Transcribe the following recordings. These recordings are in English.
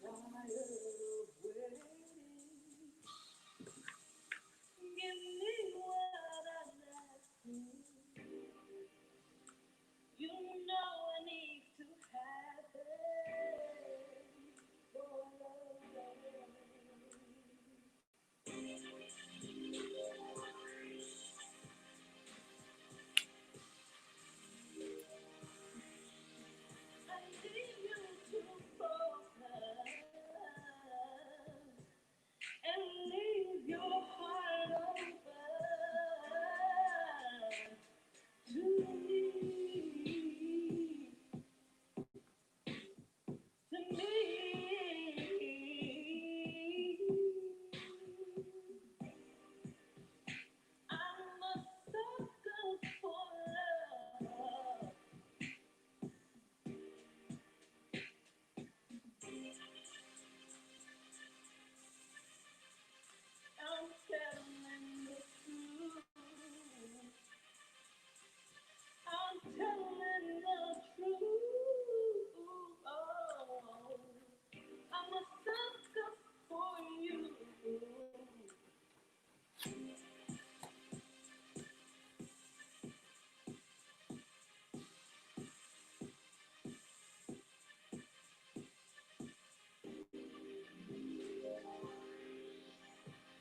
Tired of waiting. Give me what I'm asking. You know I need to have it for love. I need you to focus and leave your heart open to me, to me. I'm a sucker for love. I'm telling the truth. I'm telling the truth. Oh, I'm a sucker for you.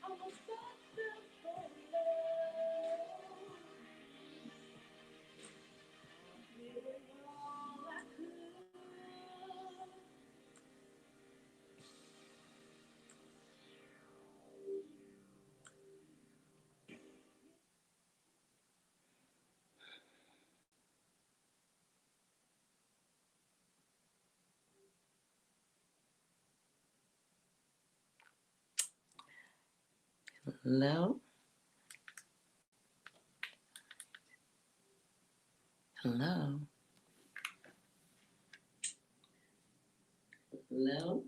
I'm a sucker for love. Giving all I could. Hello? Hello? Hello?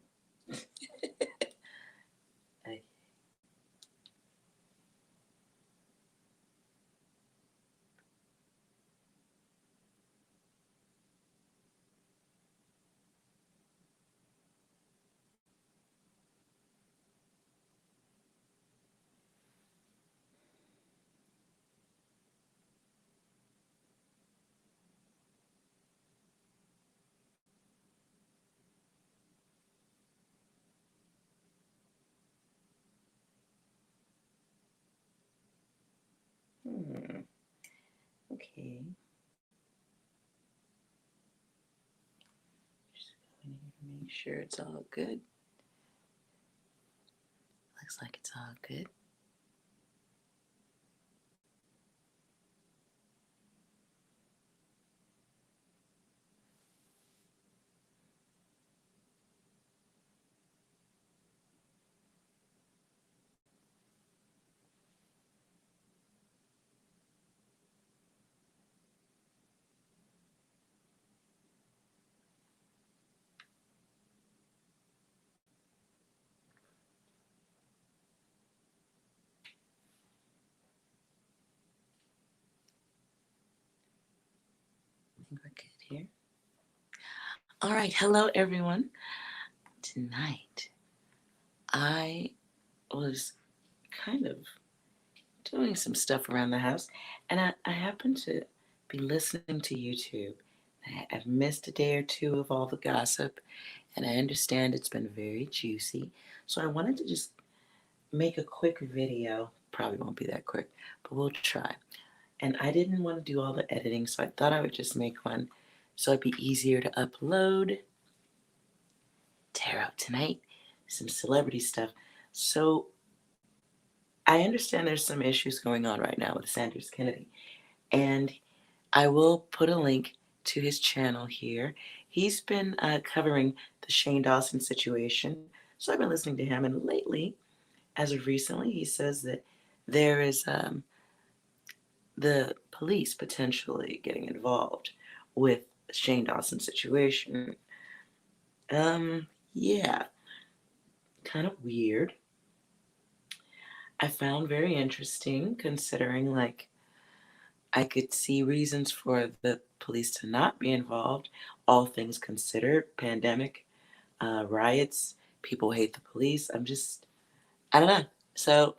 Okay. Hmm. Okay. Just going here to make sure it's all good. Looks like it's all good. I think we're good here. All right. Hello, everyone. Tonight, I was kind of doing some stuff around the house, and I happened to be listening to YouTube. I've missed a day or two of all the gossip, and I understand it's been very juicy. So I wanted to just make a quick video. Probably won't be that quick, but we'll try. And I didn't want to do all the editing, so I thought I would just make one so it'd be easier to upload. Tarot tonight, some celebrity stuff. So I understand there's some issues going on right now with Sanders Kennedy, and I will put a link to his channel here. He's been covering the Shane Dawson situation, so I've been listening to him, and lately, as of recently, he says that there is the police potentially getting involved with the Shane Dawson situation. Yeah, kind of weird. I found very interesting considering, like, I could see reasons for the police to not be involved, all things considered, pandemic, riots. People hate the police. I don't know. So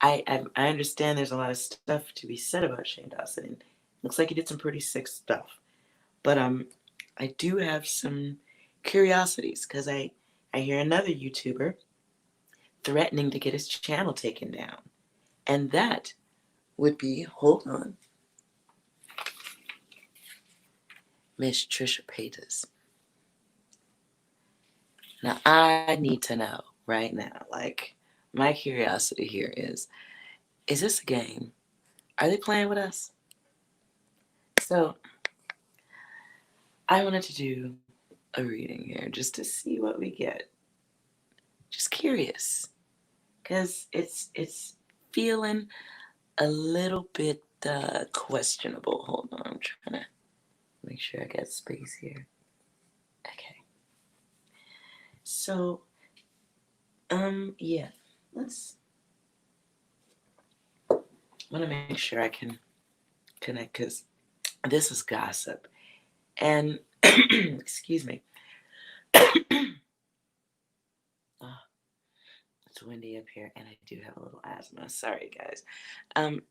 I understand there's a lot of stuff to be said about Shane Dawson. And looks like he did some pretty sick stuff. But I do have some curiosities because I hear another YouTuber threatening to get his channel taken down, and that would be, hold on, Miss Trisha Paytas. Now I need to know right now. Like, my curiosity here is this a game? Are they playing with us? So I wanted to do a reading here just to see what we get. Just curious, because it's feeling a little bit questionable. Hold on, I'm trying to make sure I got space here. Okay. So, yeah, let's. Want to make sure I can connect because this is gossip, and excuse me. Oh, it's windy up here, and I do have a little asthma. Sorry, guys. Um,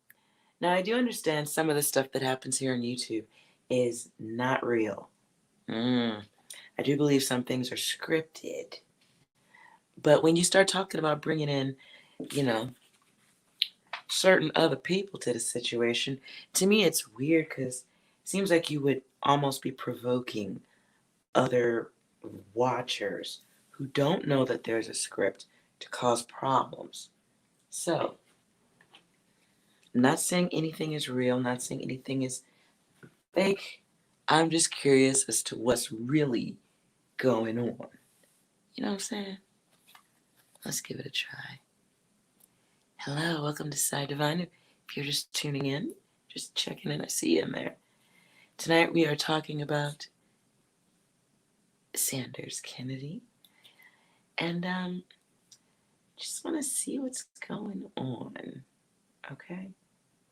Now I do understand some of the stuff that happens here on YouTube is not real. I do believe some things are scripted. But when you start talking about bringing in, you know, certain other people to the situation, to me it's weird because it seems like you would almost be provoking other watchers who don't know that there's a script to cause problems. So, I'm not saying anything is real, I'm not saying anything is fake. I'm just curious as to what's really going on. You know what I'm saying? Let's give it a try. Hello, welcome to PsiDivine. If you're just tuning in, just checking in, I see you in there. Tonight we are talking about Sanders Kennedy, and just want to see what's going on. Okay,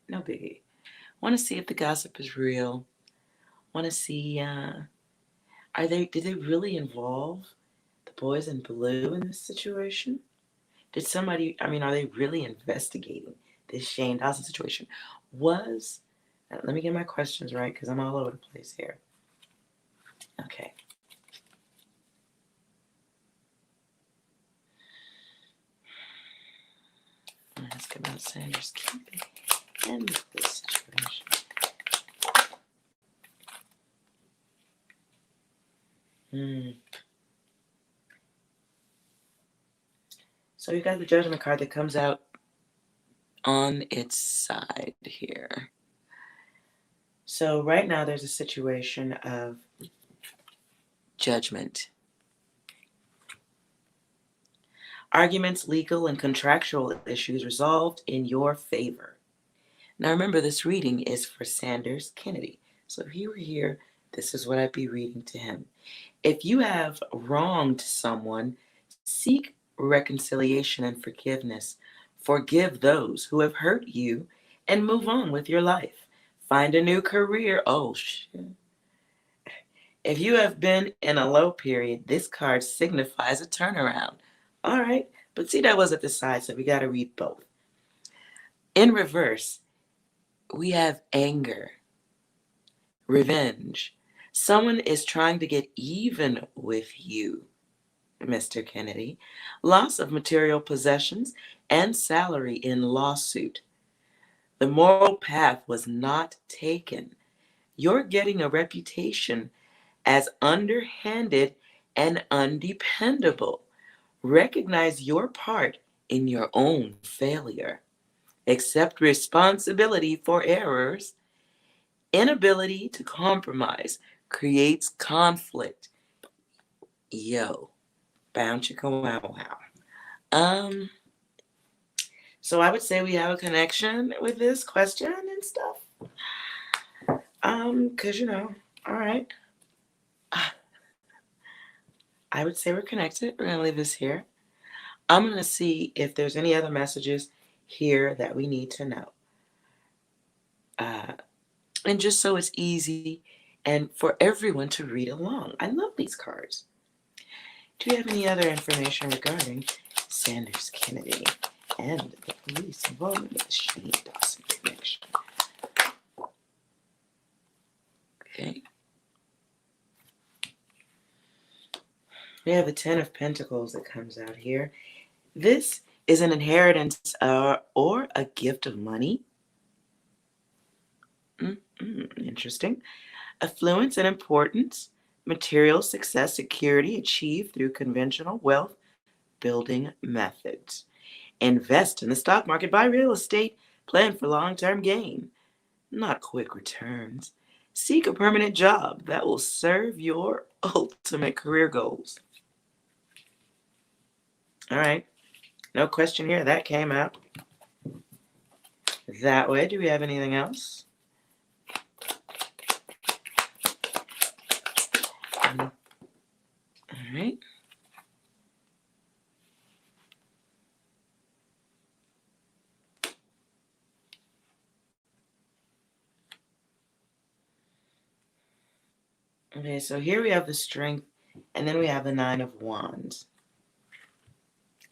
no biggie. Want to see if the gossip is real. Want to see did they really involve the boys in blue in this situation? Did somebody, I mean, are they really investigating this Shane Dawson situation? Let me get my questions right because I'm all over the place here. Okay. Ask about Sanders keeping in this situation. So you got the judgment card that comes out on its side here. So right now there's a situation of judgment. Arguments, legal, and contractual issues resolved in your favor. Now remember, this reading is for Sanders Kennedy. So if he were here, this is what I'd be reading to him. If you have wronged someone, seek reconciliation and forgiveness. Forgive those who have hurt you and move on with your life. Find a new career. Oh, shit. If you have been in a low period, this card signifies a turnaround. All right, but see, that was at the side, so we got to read both. In reverse, we have anger, revenge. Someone is trying to get even with you, Mr. Kennedy. Loss of material possessions and salary in lawsuit. The moral path was not taken. You're getting a reputation as underhanded and undependable. Recognize your part in your own failure. Accept responsibility for errors. Inability to compromise creates conflict. Yo, bound chicka wow wow. So I would say we have a connection with this question and stuff. Cause all right. I would say we're connected. We're gonna leave this here. I'm gonna see if there's any other messages here that we need to know. And just so it's easy and for everyone to read along. I love these cards. Do you have any other information regarding Sanders Kennedy and the police involvement with the Shane Dawson connection? Okay. We have the Ten of Pentacles that comes out here. This is an inheritance or a gift of money. Interesting. Affluence and importance, material success, security achieved through conventional wealth building methods. Invest in the stock market, buy real estate, plan for long-term gain, not quick returns. Seek a permanent job that will serve your ultimate career goals. All right, no question here. That came out that way. Do we have anything else? All right. Okay, so here we have the Strength, and then we have the Nine of Wands.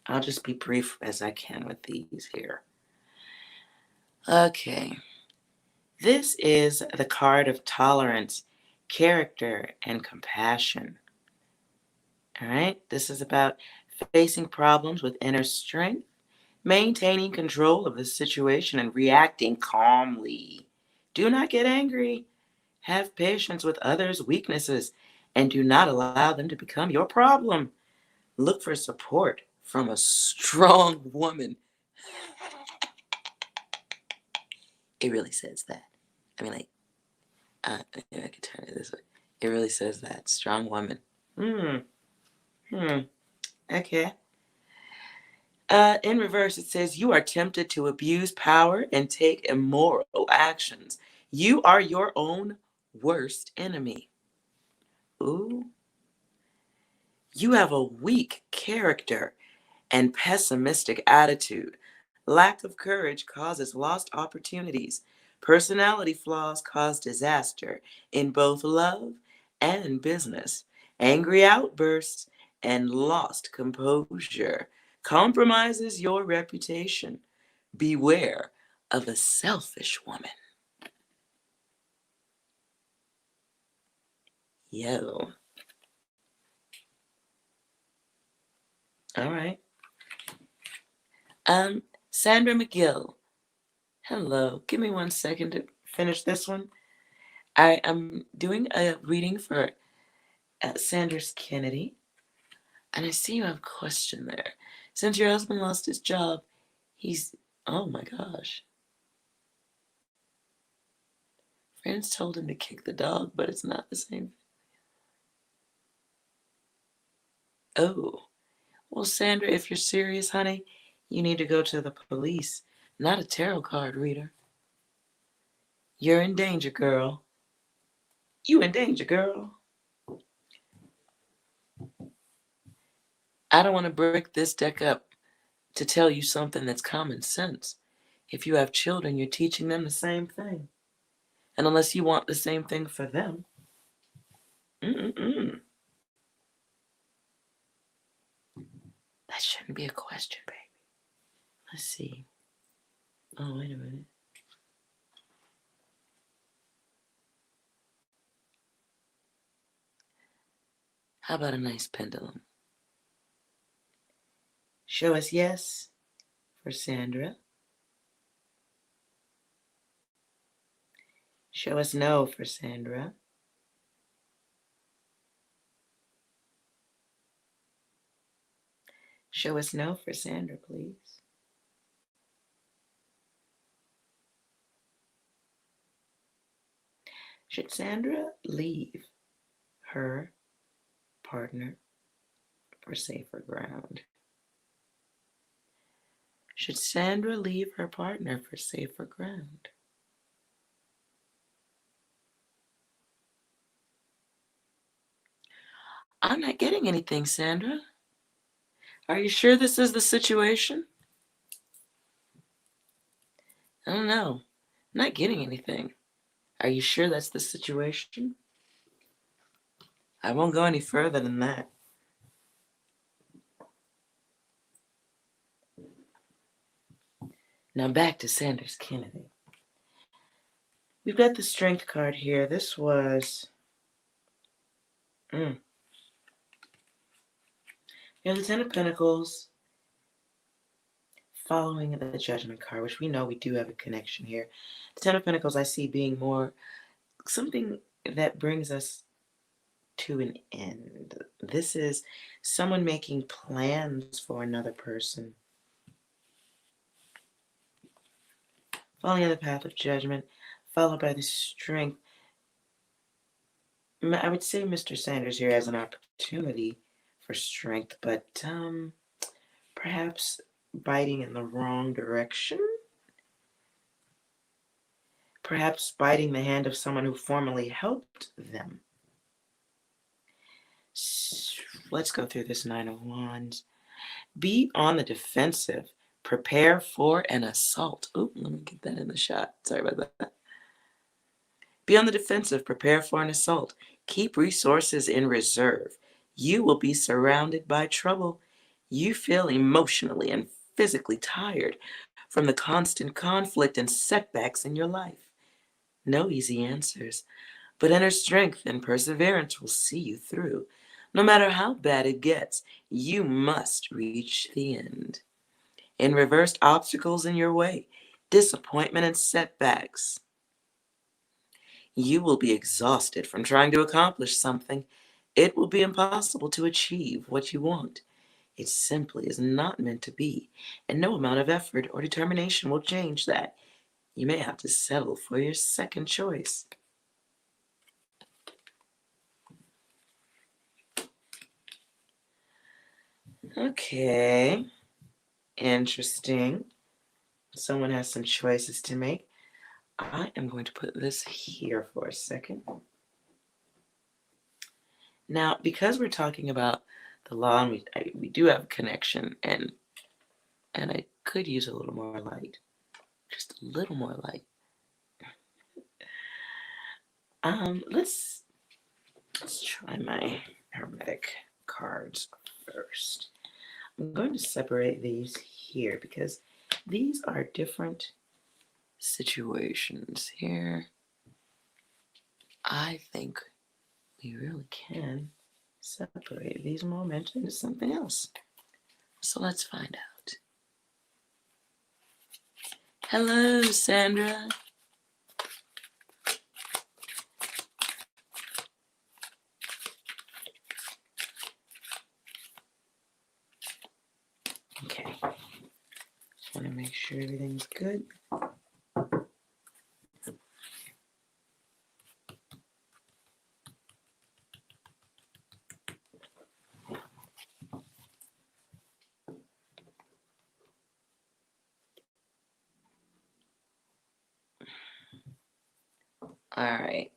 I'll just be brief as I can with these here. Okay, this is the card of tolerance, character, and compassion. All right, this is about facing problems with inner strength, maintaining control of the situation, and reacting calmly. Do not get angry. Have patience with others' weaknesses, and do not allow them to become your problem. Look for support from a strong woman. It really says that. I mean, like, I could turn it this way. It really says that. Strong woman. Okay. In reverse, it says, you are tempted to abuse power and take immoral actions. You are your own worst enemy. Ooh. You have a weak character and pessimistic attitude. Lack of courage causes lost opportunities. Personality flaws cause disaster in both love and business. Angry outbursts and lost composure compromises your reputation. Beware of a selfish woman. Yo. All right. Sandra McGill. Hello. Give me 1 second to finish this one. I am doing a reading for Sanders Kennedy, and I see you have a question there. Since your husband lost his job, he's, oh my gosh. Friends told him to kick the dog, but it's not the same. Oh, well, Sandra, if you're serious, honey, you need to go to the police, not a tarot card reader. You're in danger, girl. You in danger, girl. I don't want to break this deck up to tell you something that's common sense. If you have children, you're teaching them the same thing. And unless you want the same thing for them, that shouldn't be a question, baby. Let's see. Oh, wait a minute. How about a nice pendulum? Show us yes for Sandra. Show us no for Sandra. Show us no for Sandra, please. Should Sandra leave her partner for safer ground? Should Sandra leave her partner for safer ground? I'm not getting anything, Sandra. Are you sure this is the situation? I don't know. I'm not getting anything. Are you sure that's the situation? I won't go any further than that. Now back to Sanders Kennedy. We've got the Strength card here. This was... You have the Ten of Pentacles following the Judgment card, which we know we do have a connection here. The Ten of Pentacles I see being more something that brings us to an end. This is someone making plans for another person. Following the path of judgment, followed by the Strength. I would say Mr. Sanders here has an opportunity for strength, but perhaps biting in the wrong direction. Perhaps biting the hand of someone who formerly helped them. Let's go through this Nine of Wands. Be on the defensive. Prepare for an assault. Oh, let me get that in the shot. Sorry about that. Be on the defensive. Prepare for an assault. Keep resources in reserve. You will be surrounded by trouble. You feel emotionally and physically tired from the constant conflict and setbacks in your life. No easy answers, but inner strength and perseverance will see you through. No matter how bad it gets, you must reach the end. In reversed obstacles in your way, disappointment and setbacks. You will be exhausted from trying to accomplish something. It will be impossible to achieve what you want. It simply is not meant to be, and no amount of effort or determination will change that. You may have to settle for your second choice. Okay, interesting. Someone has some choices to make. I am going to put this here for a second. Now, because we're talking about the law, and we do have a connection, and I could use a little more light, just a little more light. Let's try my Hermetic cards first. I'm going to separate these here because these are different situations here. I think we really can separate these moments into something else. So let's find out. Hello, Sandra. Okay. Just want to make sure everything's good. All right.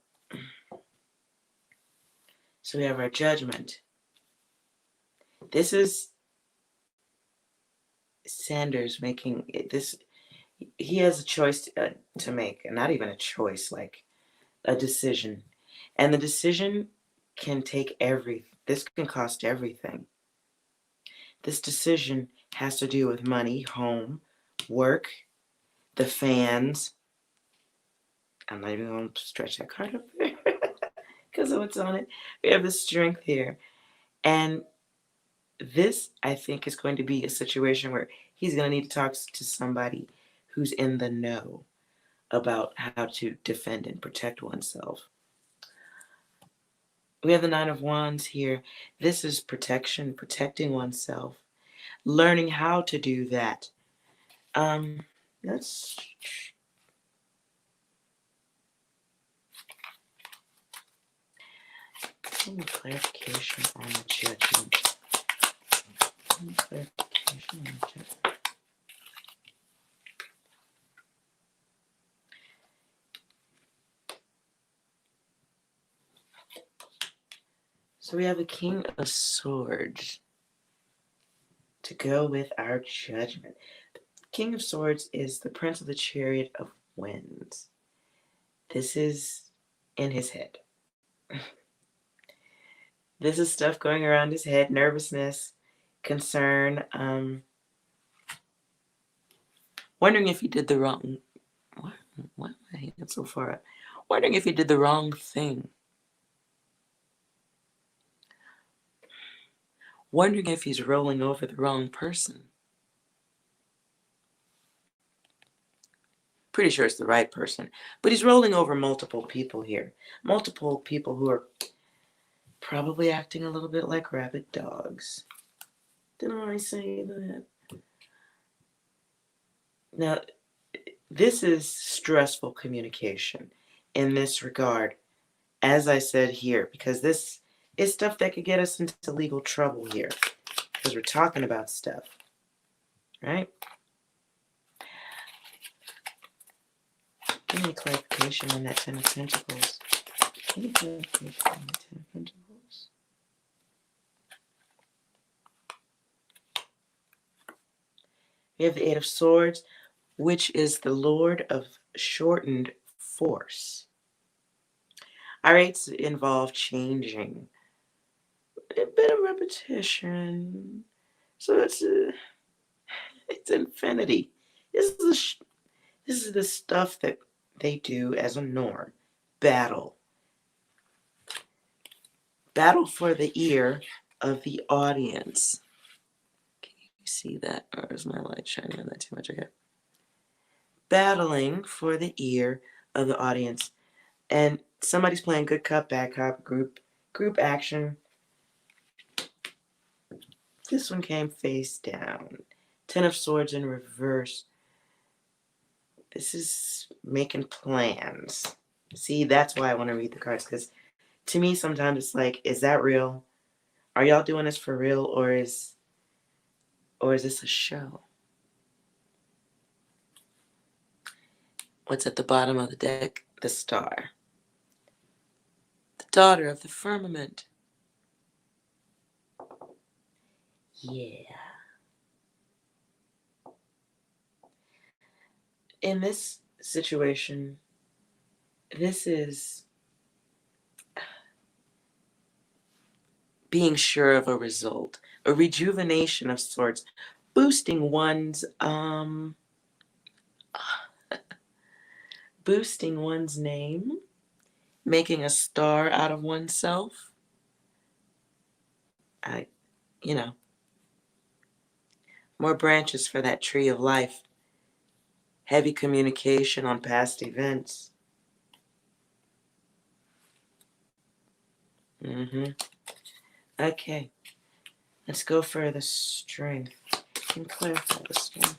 So we have our Judgment. This is Sanders making this. He has a choice to make, and not even a choice, like a decision. And the decision can take this can cost everything. This decision has to do with money, home, work, the fans. I'm not even going to stretch that card up there because of what's on it. We have the Strength here. And this, I think, is going to be a situation where he's going to need to talk to somebody who's in the know about how to defend and protect oneself. We have the Nine of Wands here. This is protection, protecting oneself, learning how to do that. Let's some clarification on the Judgment. Some clarification on the Judgment. So we have the King of Swords to go with our Judgment. The King of Swords is the Prince of the Chariot of Winds. This is in his head. This is stuff going around his head, nervousness, concern. Wondering if you did the wrong. Why am I hanging so far up? Wondering if you did the wrong thing. Wondering if he's rolling over the wrong person. Pretty sure it's the right person, but he's rolling over multiple people here. Multiple people who are probably acting a little bit like rabid dogs. Didn't I say that? Now, this is stressful communication in this regard, as I said here, because this is stuff that could get us into legal trouble here, because we're talking about stuff, right? Give me clarification on that Ten of Pentacles. Any clarification on the Ten of Pentacles? We have the Eight of Swords, which is the Lord of shortened force. Our eights involve changing, a bit of repetition. So it's infinity. This is the stuff that they do as a norm. Battle for the ear of the audience. Can you see that, or is my light shining on that too much? Okay. Battling for the ear of the audience, and somebody's playing good cop, bad cop, group action. This one came face down. Ten of Swords in reverse. This is making plans. See, that's why I want to read the cards, because to me sometimes it's like, is that real? Are y'all doing this for real, or is this a show? What's at the bottom of the deck? The Star. The daughter of the firmament. Yeah. In this situation, this is being sure of a result, a rejuvenation of sorts, boosting one's name, making a star out of oneself. More branches for that tree of life. Heavy communication on past events. Okay. Let's go for the strength. Can you clarify the strength?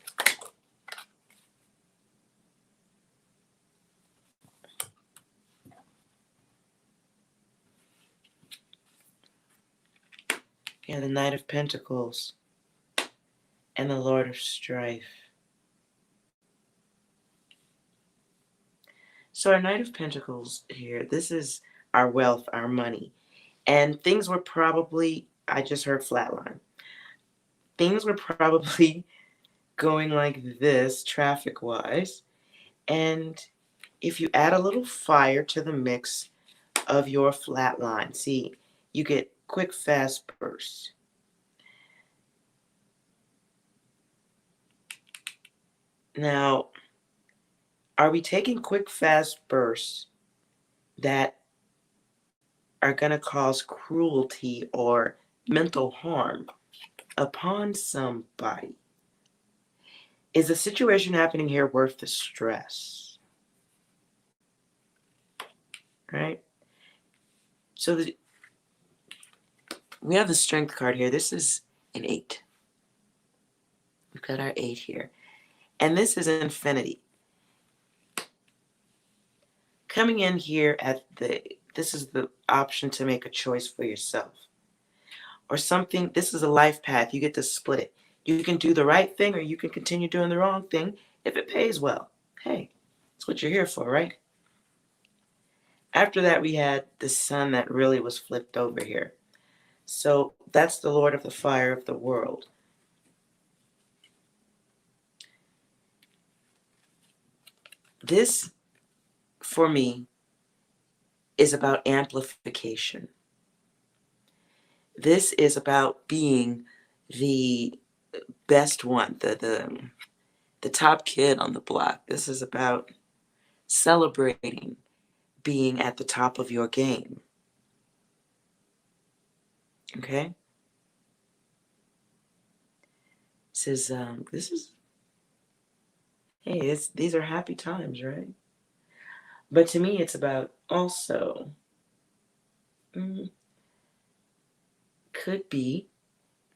Yeah, the Knight of Pentacles and the Lord of Strife. So our Knight of Pentacles here, this is our wealth, our money. And things were probably, I just heard flatline. Things were probably going like this, traffic-wise. And if you add a little fire to the mix of your flatline, see, you get quick, fast bursts. Now, are we taking quick, fast bursts that are going to cause cruelty or mental harm upon somebody? Is the situation happening here worth the stress? Right? So we have the Strength card here. This is an 8. We've got our 8 here. And this is infinity. Coming in here this is the option to make a choice for yourself. Or something, this is a life path. You get to split it. You can do the right thing, or you can continue doing the wrong thing if it pays well. Hey, that's what you're here for, right? After that, we had the Sun that really was flipped over here. So that's the Lord of the Fire of the world. This, for me, is about amplification. This is about being the best one, the top kid on the block. This is about celebrating being at the top of your game. Okay? This is, hey, these are happy times, right? But to me, it's about also, could be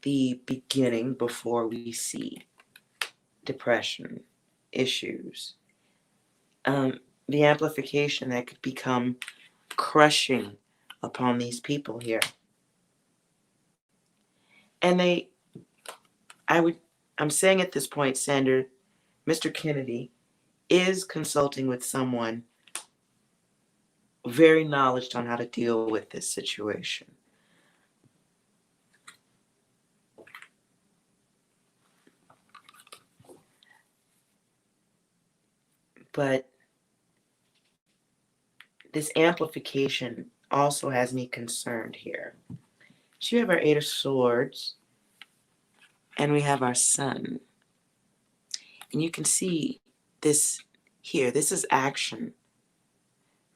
the beginning before we see depression, issues, the amplification that could become crushing upon these people here. And I'm saying at this point, Sandra, Mr. Kennedy is consulting with someone very knowledgeable on how to deal with this situation. But this amplification also has me concerned here. So you have our Eight of Swords, and we have our Sun. And you can see this here. This is action,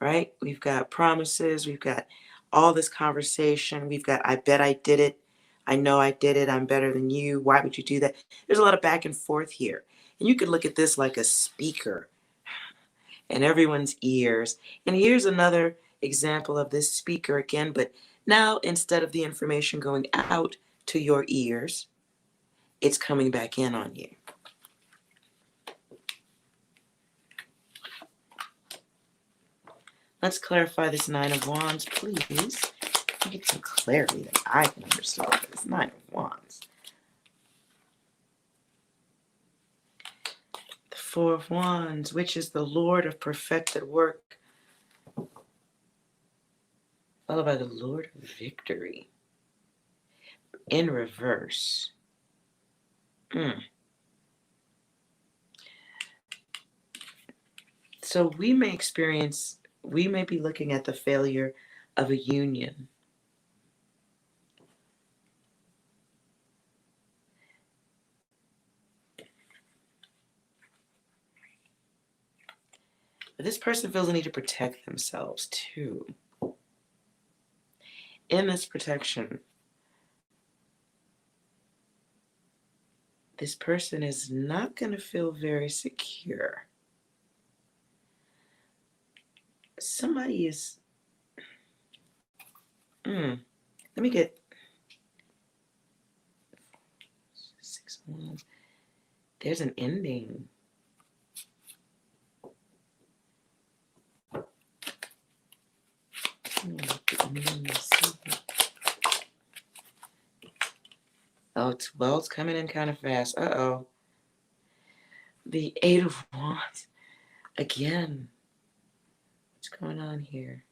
right? We've got promises. We've got all this conversation. We've got, I bet I did it. I know I did it. I'm better than you. Why would you do that? There's a lot of back and forth here. And you could look at this like a speaker in everyone's ears. And here's another example of this speaker again, but now instead of the information going out to your ears, it's coming back in on you. Let's clarify this Nine of Wands, please. Get some clarity that I can understand this Nine of Wands. The Four of Wands, which is the Lord of perfected work, followed by the Lord of victory in reverse. So we may be looking at the failure of a union. But this person feels the need to protect themselves too. In this protection, this person is not going to feel very secure. Somebody is, let me get 6 of Wands. There's an ending. Oh, it's coming in kind of fast. Uh-oh. The Eight of Wands. Again. What's going on here?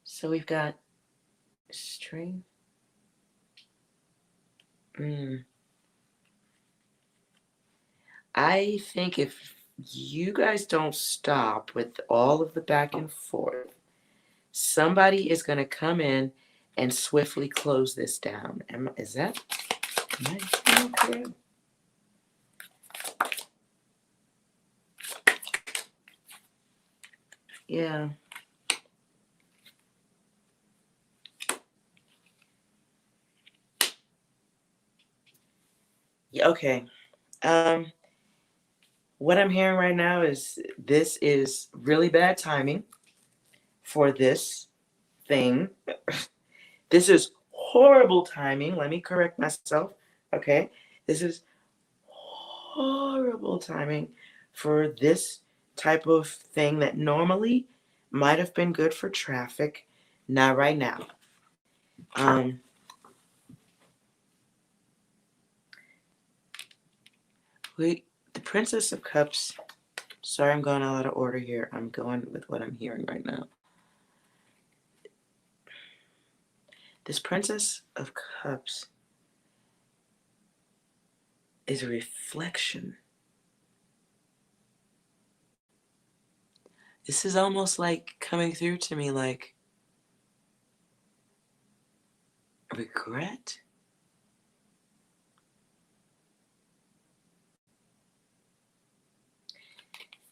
So we've got strength. I think if you guys don't stop with all of the back and forth, somebody is going to come in and swiftly close this down. Am I okay? Yeah. Yeah, okay. What I'm hearing right now is this is really bad timing for this thing. This is horrible timing. Let me correct myself. Okay. This is horrible timing for this type of thing that normally might have been good for traffic. Not right now. The Princess of Cups. Sorry, I'm going out of order here. I'm going with what I'm hearing right now. This Princess of Cups is a reflection. This is almost like coming through to me like regret.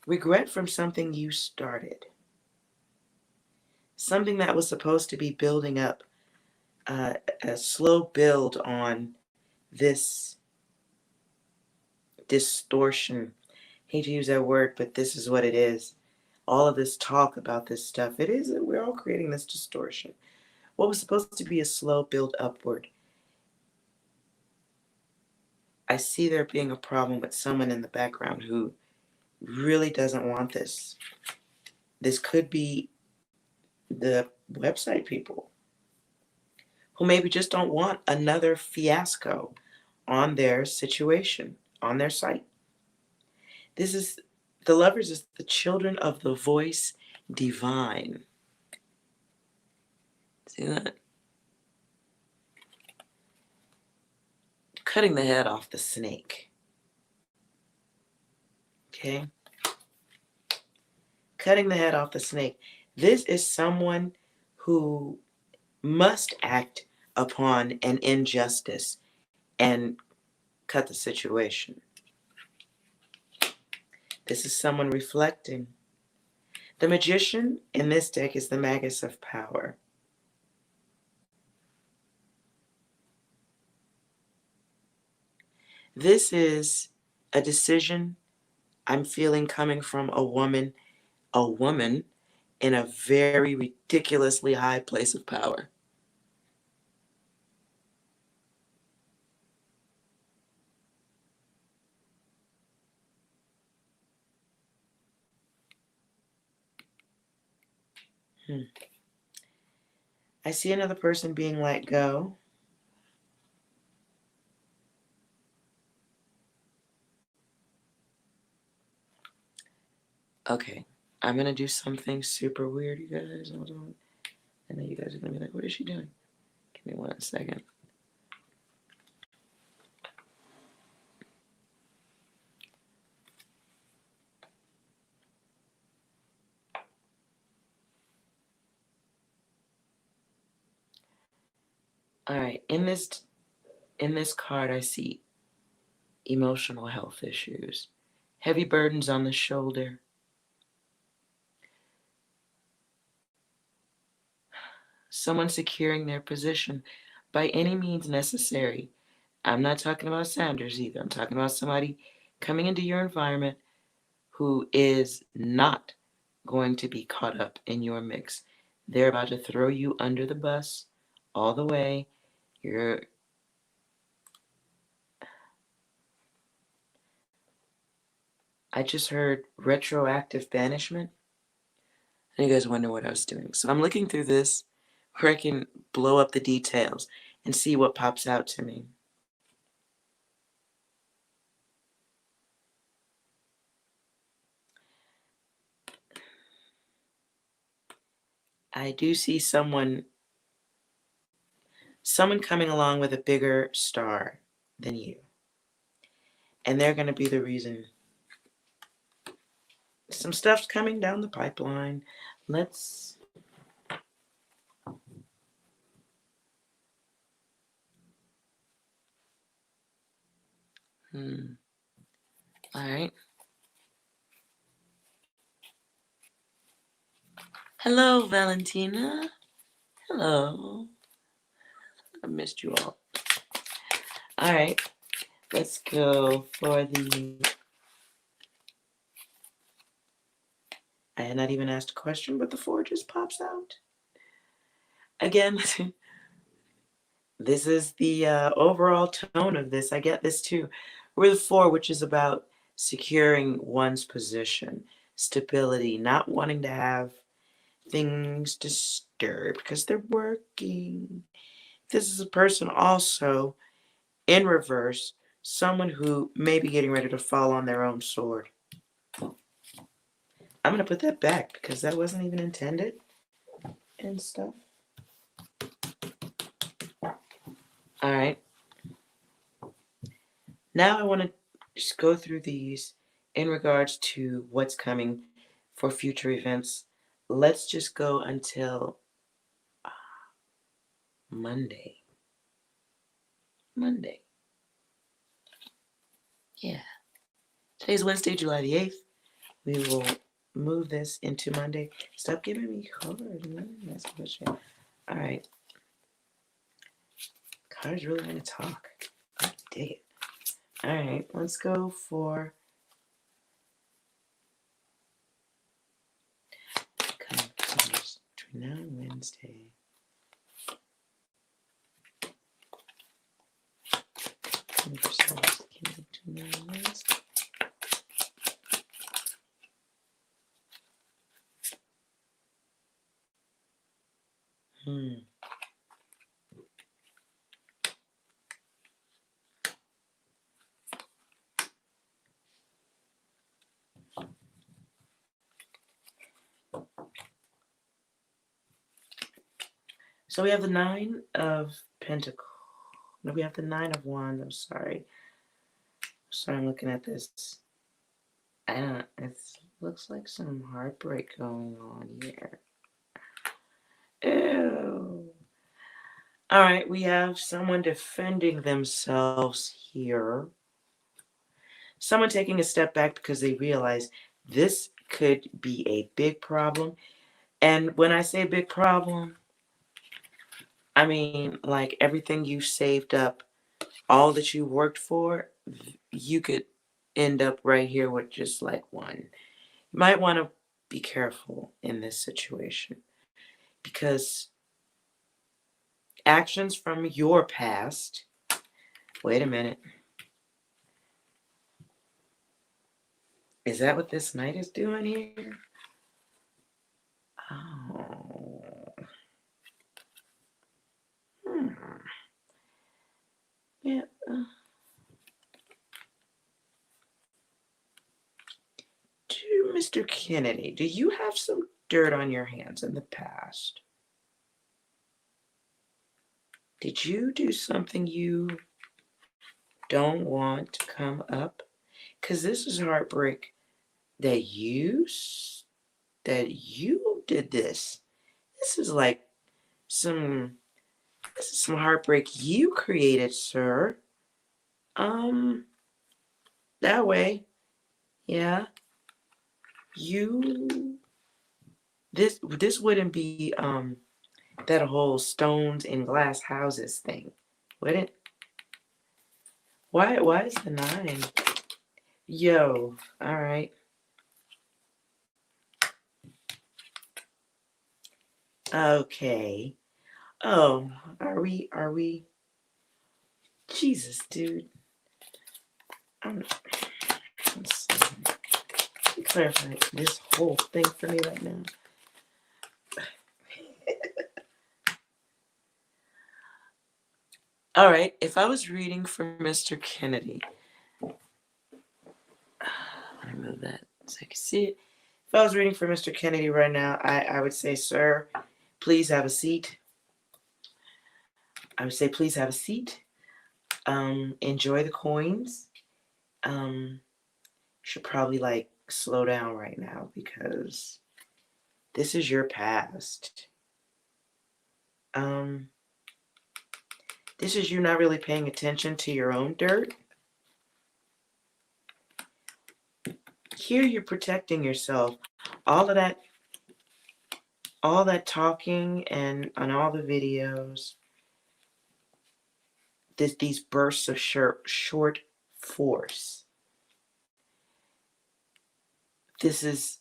regret from something you started, something that was supposed to be building up, a slow build on this distortion. Hate to use that word, but this is what it is. All of this talk about this stuff, it is, we're all creating this distortion. What was supposed to be a slow build upward, I see there being a problem with someone in the background who really doesn't want this. This could be the website people who maybe just don't want another fiasco on their situation, on their site. This is the lovers is the children of the voice divine. See that? Cutting the head off the snake. Okay? Cutting the head off the snake. This is someone who must act upon an injustice and cut the situation. This is someone reflecting. The magician in this deck is the Magus of Power. This is a decision I'm feeling coming from a woman in a very ridiculously high place of power. I see another person being let go. Okay, I'm going to do something super weird, you guys. Hold on. I know you guys are going to be like, what is she doing? Give me 1 second. All right, in this card I see emotional health issues, heavy burdens on the shoulder, someone securing their position by any means necessary. I'm not talking about Sanders either. I'm talking about somebody coming into your environment who is not going to be caught up in your mix. They're about to throw you under the bus all the way. I just heard retroactive banishment. And you guys wonder what I was doing. So I'm looking through this where I can blow up the details and see what pops out to me. I do see someone coming along with a bigger star than you. And they're going to be the reason. Some stuff's coming down the pipeline. Let's... All right. Hello, Valentina. Hello. I missed you all. All right. Let's go for the... I had not even asked a question, but the 4 just pops out. Again, this is the overall tone of this. I get this too. We're the 4, which is about securing one's position, stability, not wanting to have things disturbed because they're working. This is a person also in reverse, someone who may be getting ready to fall on their own sword. I'm going to put that back because that wasn't even intended and stuff. All right. Now I want to just go through these in regards to what's coming for future events. Let's just go until Monday. Yeah. Today's Wednesday, July the 8th. we will move this into Monday. Stop giving me cards, man. That's bullshit. All right. Cards really want to talk. I dig it. All right, let's go for colors between now and Wednesday. So we have the Nine of Pentacles. No, we have the Nine of Wands. I'm sorry. I'm looking at this. It looks like some heartbreak going on here. Ew. All right, we have someone defending themselves here. Someone taking a step back because they realize this could be a big problem. And when I say big problem, I mean like everything you saved up, all that you worked for, you could end up right here with just like one. You might want to be careful in this situation because actions from your past. Wait a minute. Is that what this knight is doing here? Oh. Yeah. To Mr. Kennedy, do you have some dirt on your hands in the past? Did you do something you don't want to come up? Because this is heartbreak that you did this. This is like some heartbreak you created, sir. That way, yeah. This wouldn't be that whole stones in glass houses thing, would it? Why is the 9? Yo, all right. Okay. Oh, are we? Jesus, dude. Let's clarify this whole thing for me right now. All right, if I was reading for Mr. Kennedy, let me move that so I can see it. If I was reading for Mr. Kennedy right now, I would say, sir, please have a seat. I would say, please have a seat. Enjoy the coins. Should probably like slow down right now because this is your past. This is you not really paying attention to your own dirt. Here you're protecting yourself. All that talking and on all the videos, these bursts of short force. This is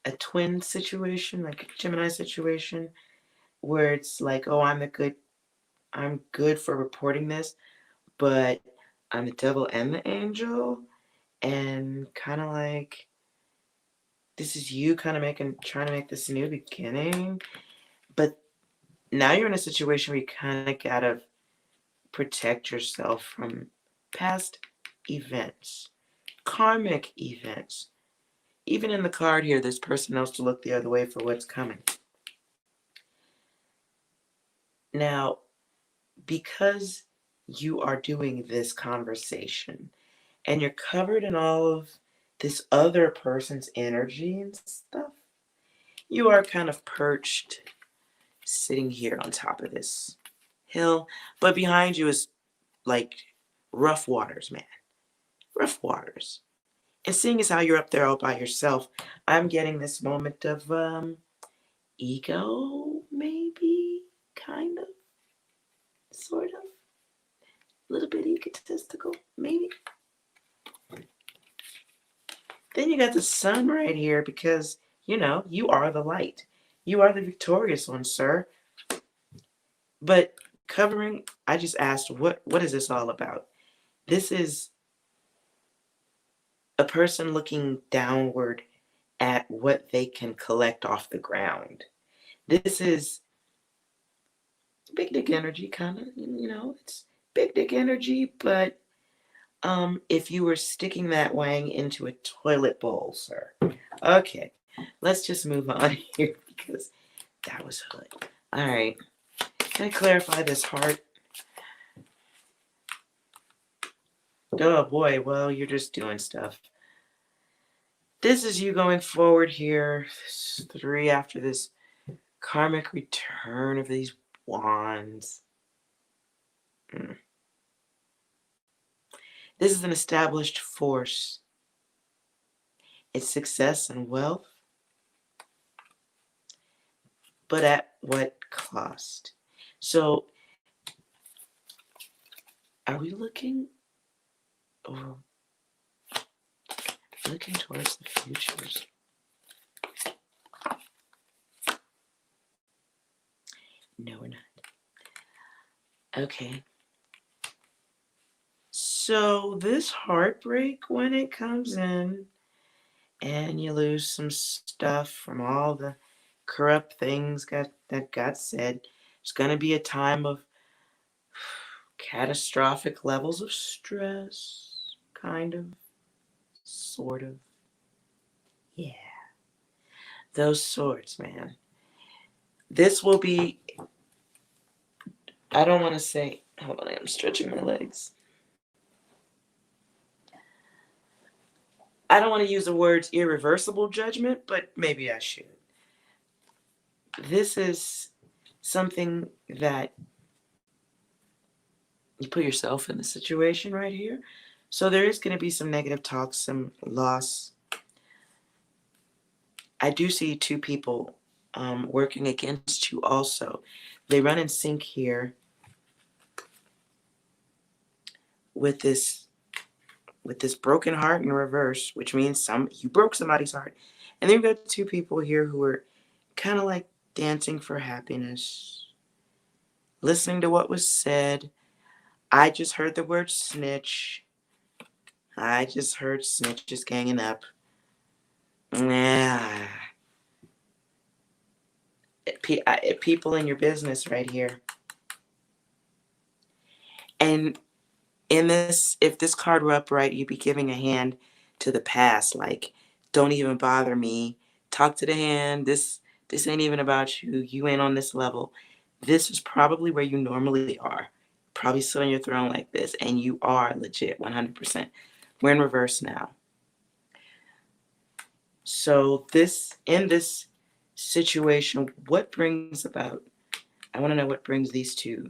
a twin situation, like a Gemini situation, where it's like, oh, I'm good for reporting this, but I'm the devil and the angel, and kind of like this is you kind of trying to make this new beginning, but now you're in a situation where you kind of gotta protect yourself from past events, karmic events. Even in the card here, this person knows to look the other way for what's coming. Now, because you are doing this conversation and you're covered in all of this other person's energy and stuff, you are kind of perched, sitting here on top of this hill, but behind you is like rough waters, man. Rough waters. And seeing as how you're up there all by yourself, I'm getting this moment of ego, maybe, kind of, sort of, a little bit egotistical, maybe. Then you got the sun right here because, you are the light. You are the victorious one, sir. But covering, I just asked, what is this all about? This is a person looking downward at what they can collect off the ground. This is big dick energy, kind of, it's big dick energy, but if you were sticking that wang into a toilet bowl, sir. Okay, let's just move on here because that was hood. All right, can I clarify this heart? Oh boy, well, you're just doing stuff. This is you going forward here. 3 after this karmic return of these wands. This is an established force. It's success and wealth, but at what cost? So, are we looking towards the futures? No, we're not. Okay. So this heartbreak, when it comes in and you lose some stuff from all the corrupt things that got said, it's going to be a time of catastrophic levels of stress, kind of, sort of. Yeah. Those sorts, man. This will be, I don't want to say, hold on, I'm stretching my legs. I don't want to use the words irreversible judgment, but maybe I should. This is something that you put yourself in the situation right here. So there is going to be some negative talk, some loss. I do see 2 people working against you also. They run in sync here with this broken heart in reverse, which means you broke somebody's heart. And then you've got 2 people here who are kind of like dancing for happiness, listening to what was said. I just heard the word snitch. I just heard snitches ganging up. Nah. People in your business right here. And in this, if this card were upright, you'd be giving a hand to the past. Like, don't even bother me. Talk to the hand. This ain't even about you. You ain't on this level. This is probably where you normally are. Probably sit on your throne like this, and you are legit 100%. We're in reverse now. So in this situation, what brings about, I want to know what brings these 2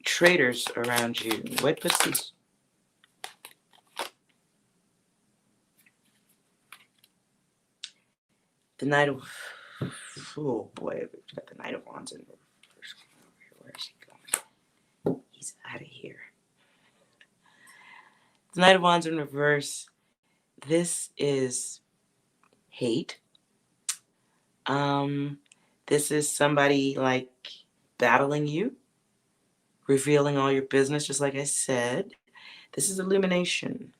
traitors around you. What puts these, the Knight of, oh boy, we've got the Knight of Wands in reverse. Where is he going? He's out of here. The Knight of Wands in reverse. This is hate. This is somebody like battling you, revealing all your business, just like I said. This is illumination.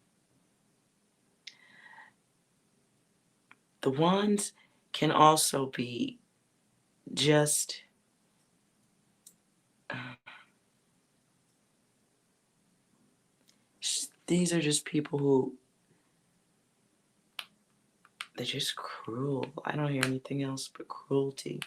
The wands can also be just these are just people who, they're just cruel. I don't hear anything else but cruelty.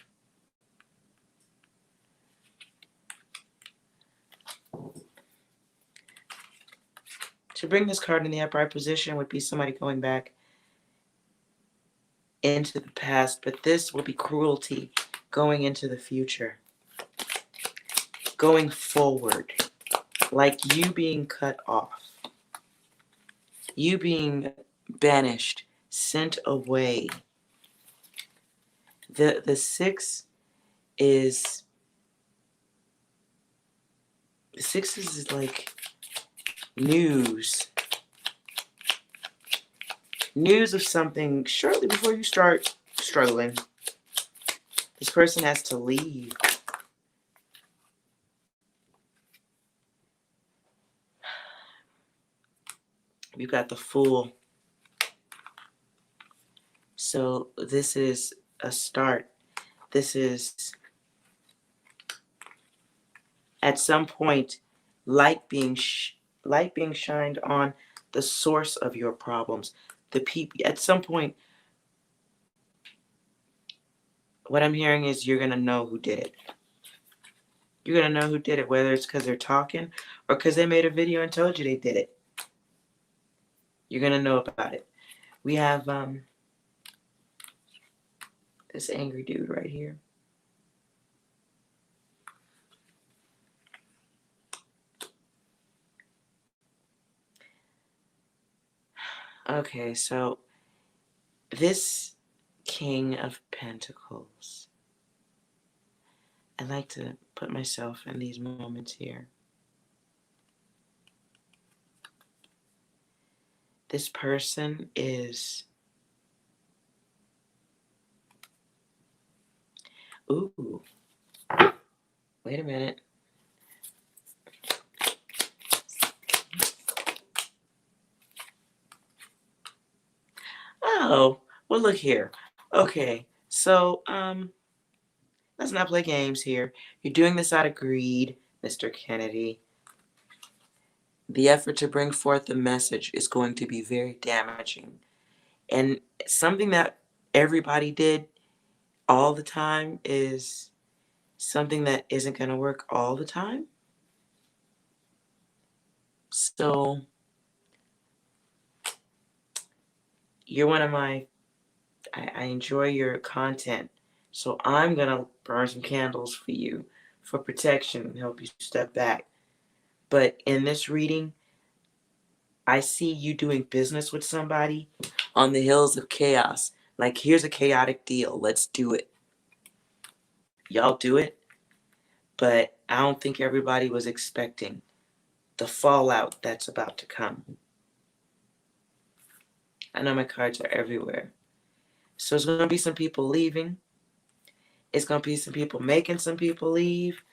To bring this card in the upright position would be somebody going back into the past, but this will be cruelty going into the future. Going forward. Like you being cut off. You being banished, sent away. The six is like news. News of something shortly before you start struggling. This person has to leave. We've got the Fool. So this is a start. This is, at some point, light being shined on the source of your problems. The people. At some point, what I'm hearing is you're gonna know who did it. You're gonna know who did it, whether it's because they're talking or because they made a video and told you they did it. You're gonna know about it. We have this angry dude right here. Okay, so this King of Pentacles. I like to put myself in these moments here. This person is, ooh, wait a minute. Oh, well, look here. Okay, so let's not play games here. You're doing this out of greed, Mr. Kennedy. The effort to bring forth the message is going to be very damaging. And something that everybody did all the time is something that isn't going to work all the time. So you're one of my, I enjoy your content. So I'm going to burn some candles for you for protection and help you step back. But in this reading, I see you doing business with somebody on the hills of chaos. Like, here's a chaotic deal. Let's do it. Y'all do it. But I don't think everybody was expecting the fallout that's about to come. I know my cards are everywhere. So there's going to be some people leaving. It's going to be some people making some people leave.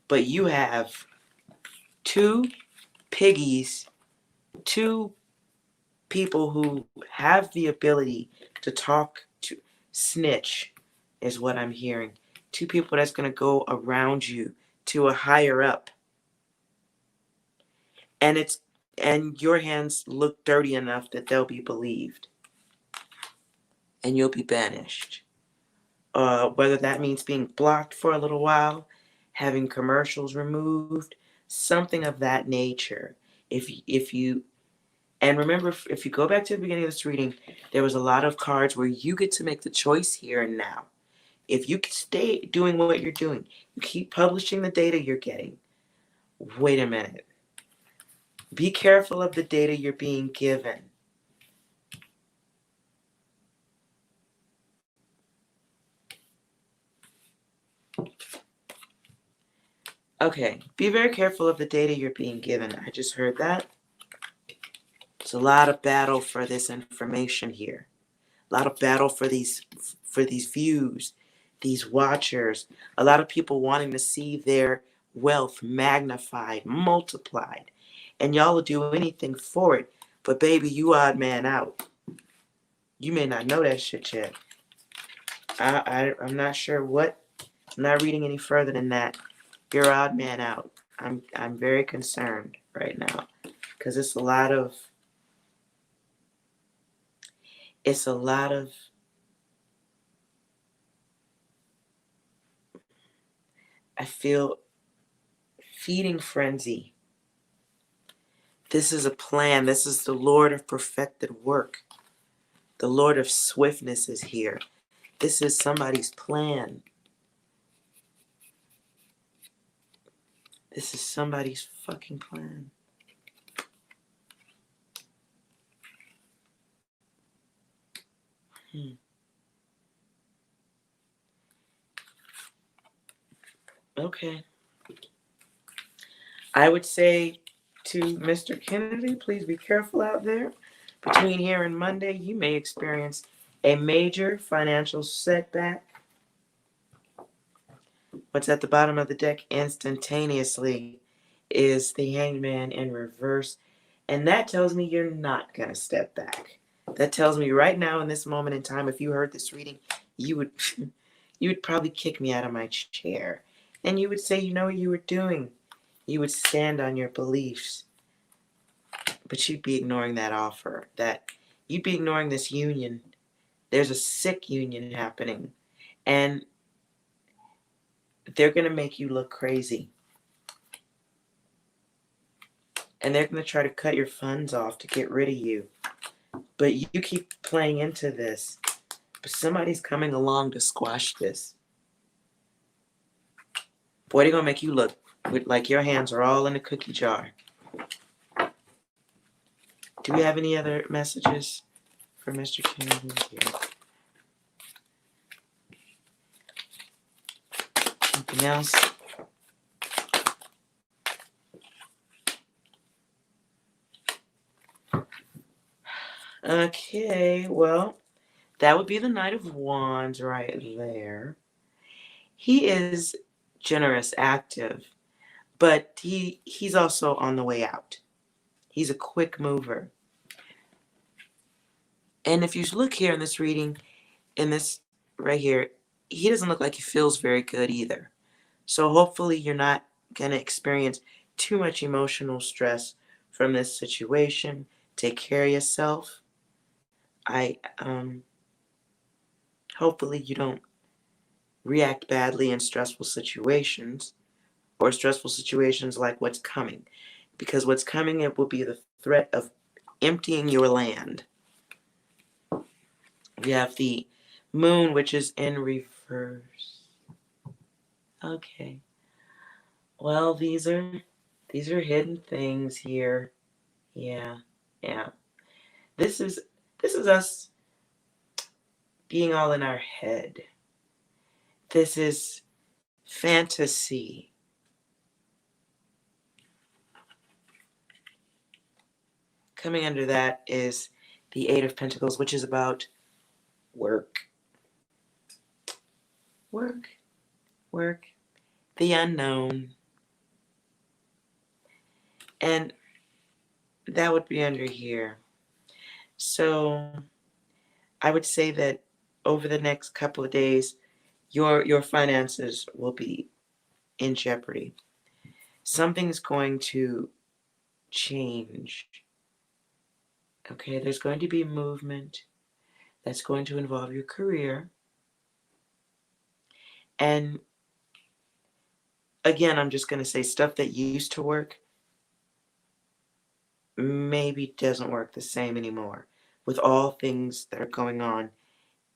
But you have two piggies, two people who have the ability to talk, to snitch, is what I'm hearing. Two people that's going to go around you to a higher up. And your hands look dirty enough that they'll be believed. And you'll be banished. Whether that means being blocked for a little while, having commercials removed, something of that nature. If you and remember, if you go back to the beginning of this reading, there was a lot of cards where you get to make the choice here and now. If you stay doing what you're doing, you keep publishing the data you're getting. Wait a minute. Be careful of the data you're being given. Okay, be very careful of the data you're being given. I just heard that. It's a lot of battle for this information here. A lot of battle for these views, these watchers. A lot of people wanting to see their wealth magnified, multiplied. And y'all will do anything for it. But baby, you odd man out. You may not know that shit yet. I'm not sure what. I'm not reading any further than that. You're odd man out. I'm very concerned right now. Because it's a lot of I feel feeding frenzy. This is a plan. This is the Lord of perfected work. The Lord of swiftness is here. This is somebody's plan. This is somebody's fucking plan. Hmm. Okay. I would say to Mr. Kennedy, please be careful out there. Between here and Monday, you may experience a major financial setback. What's at the bottom of the deck instantaneously is the Hanged Man in reverse. And that tells me you're not going to step back. That tells me right now in this moment in time, if you heard this reading, you would you would probably kick me out of my chair. And you would say you know what you were doing. You would stand on your beliefs. But you'd be ignoring that offer. That you'd be ignoring this union. There's a sick union happening. And they're going to make you look crazy. And they're going to try to cut your funds off to get rid of you. But you keep playing into this. But somebody's coming along to squash this. Boy, they're going to make you look like your hands are all in a cookie jar. Do we have any other messages for Mr. Kennedy here? Anything else? Okay, well, that would be the Knight of Wands right there. He is generous, active, but he's also on the way out. He's a quick mover. And if you look here in this reading, in this right here, he doesn't look like he feels very good either. So hopefully you're not going to experience too much emotional stress from this situation. Take care of yourself. Hopefully you don't react badly in stressful situations or stressful situations like what's coming. Because what's coming, it will be the threat of emptying your land. We have the moon, which is in reverse. Okay. Well, these are hidden things here. Yeah. Yeah. This is us being all in our head. This is fantasy. Coming under that is the Eight of Pentacles, which is about work. Work. Work. The unknown. And that would be under here. So I would say that over the next couple of days, your finances will be in jeopardy. Something's going to change. Okay, there's going to be movement that's going to involve your career. And again, I'm just going to say stuff that used to work maybe doesn't work the same anymore with all things that are going on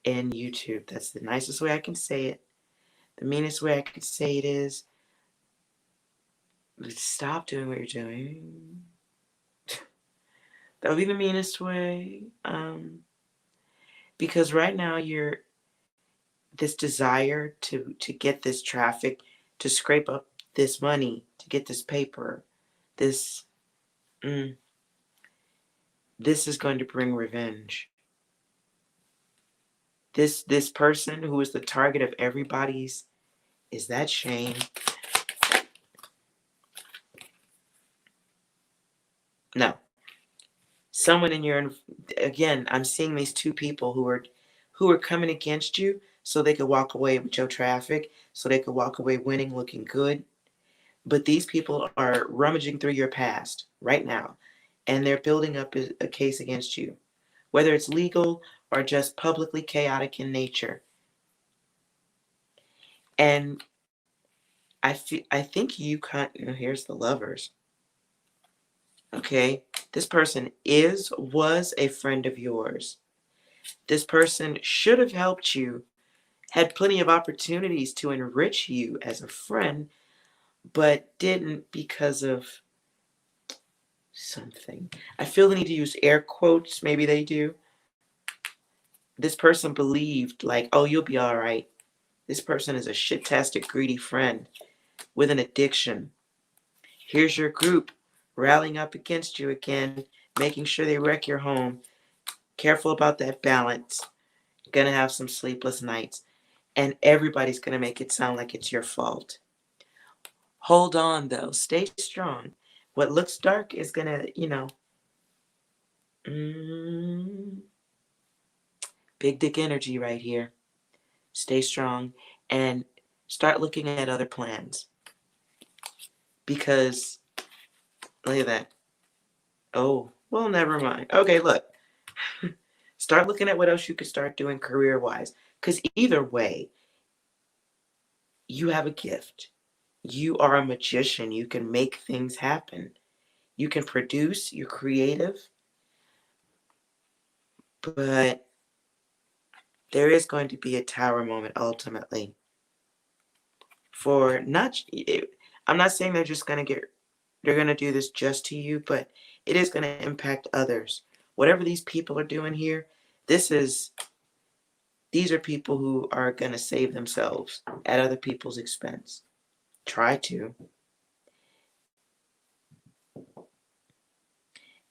in YouTube. That's the nicest way I can say it. The meanest way I could say it is stop doing what you're doing. That would be the meanest way. Because right now you're this desire to get this traffic, to scrape up this money, to get this paper, this this is going to bring revenge. This person who is the target of everybody's, is that shame? No. Someone in your, again, I'm seeing these two people who are coming against you so they could walk away with your traffic, so they could walk away winning, looking good. But these people are rummaging through your past right now, and they're building up a case against you, whether it's legal or just publicly chaotic in nature. And I think you can't. Here's the Lovers. Okay, this person was a friend of yours. This person should have helped you, had plenty of opportunities to enrich you as a friend, but didn't because of something. I feel the need to use air quotes. Maybe they do. this person believed like, oh, you'll be all right. This person is a shit-tastic, greedy friend with an addiction. Here's your group rallying up against you again, making sure they wreck your home. Careful about that balance. Gonna have some sleepless nights. And everybody's gonna make it sound like it's your fault. Hold on though. Stay strong. What looks dark is gonna, mm, big dick energy right here. Stay strong and start looking at other plans. Because, look at that. Oh, well, never mind. Okay, look. Start looking at what else you could start doing career wise. Because either way, you have a gift. You are a magician. You can make things happen. You can produce, you're creative, but there is going to be a tower moment ultimately. For not, I'm not saying they're going to do this just to you, but it is going to impact others. Whatever these people are doing here, these are people who are going to save themselves at other people's expense. Try to.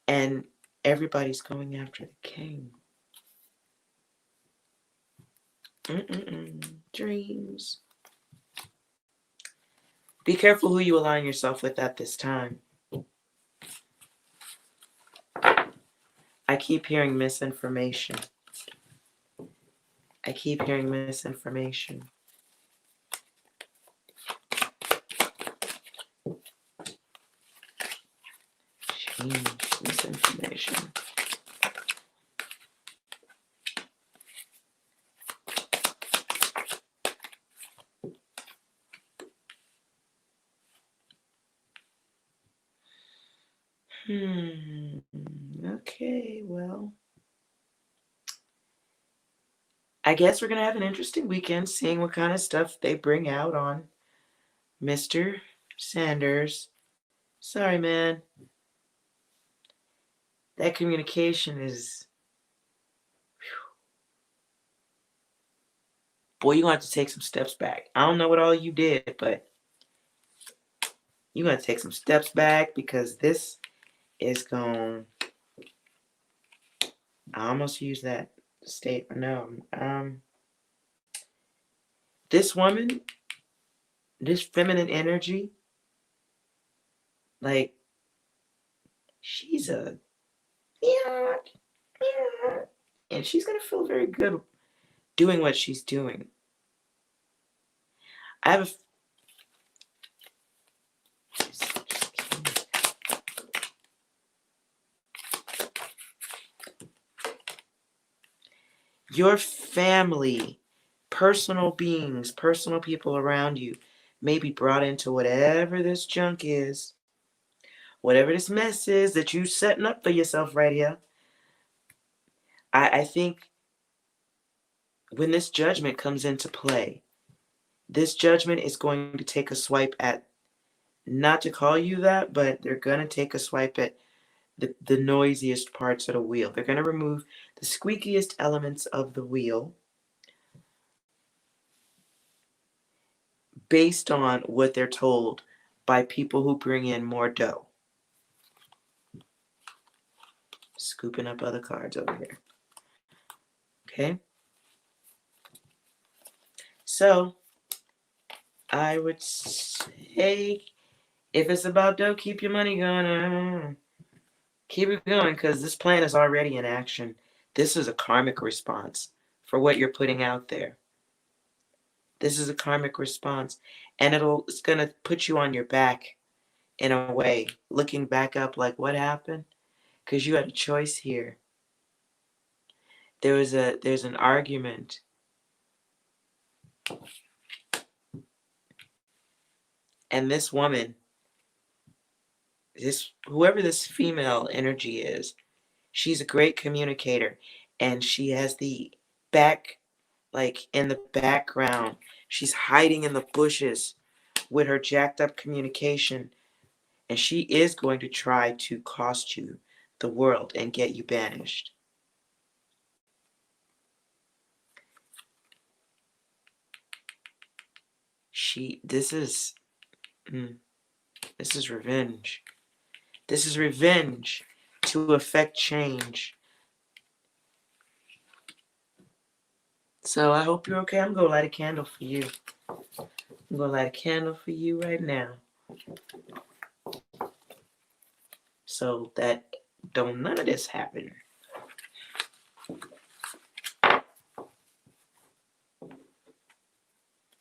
And everybody's going after the king. Dreams. Be careful who you align yourself with at this time. I keep hearing misinformation. I keep hearing misinformation. Change, misinformation. Okay, well. I guess we're going to have an interesting weekend seeing what kind of stuff they bring out on Mr. Sanders. Sorry, man. That communication is. Boy, you're going to have to take some steps back. I don't know what all you did, but you're going to take some steps back because this is going. I almost used that statement. No. This woman, this feminine energy, like, she's a. And she's going to feel very good doing what she's doing. I have a. Your family, personal beings, personal people around you may be brought into whatever this junk is, whatever this mess is that you setting up for yourself right here. I think when this judgment comes into play, this judgment is going to take a swipe at, not to call you that, but they're going to take a swipe at the noisiest parts of the wheel. They're going to remove the squeakiest elements of the wheel based on what they're told by people who bring in more dough. Scooping up other cards over here. Okay? So, I would say, if it's about dough, keep your money going. Keep it going, because this plan is already in action. This is a karmic response for what you're putting out there. This is a karmic response. And it's going to put you on your back in a way, looking back up like, what happened? Because you had a choice here. There's an argument. And this woman, whoever this female energy is, she's a great communicator, and she has the back, like in the background, she's hiding in the bushes with her jacked up communication, and she is going to try to cost you the world and get you banished. This is, this is revenge. This is revenge to affect change. So I hope you're okay. I'm going to light a candle for you. I'm going to light a candle for you right now. So that don't none of this happen. I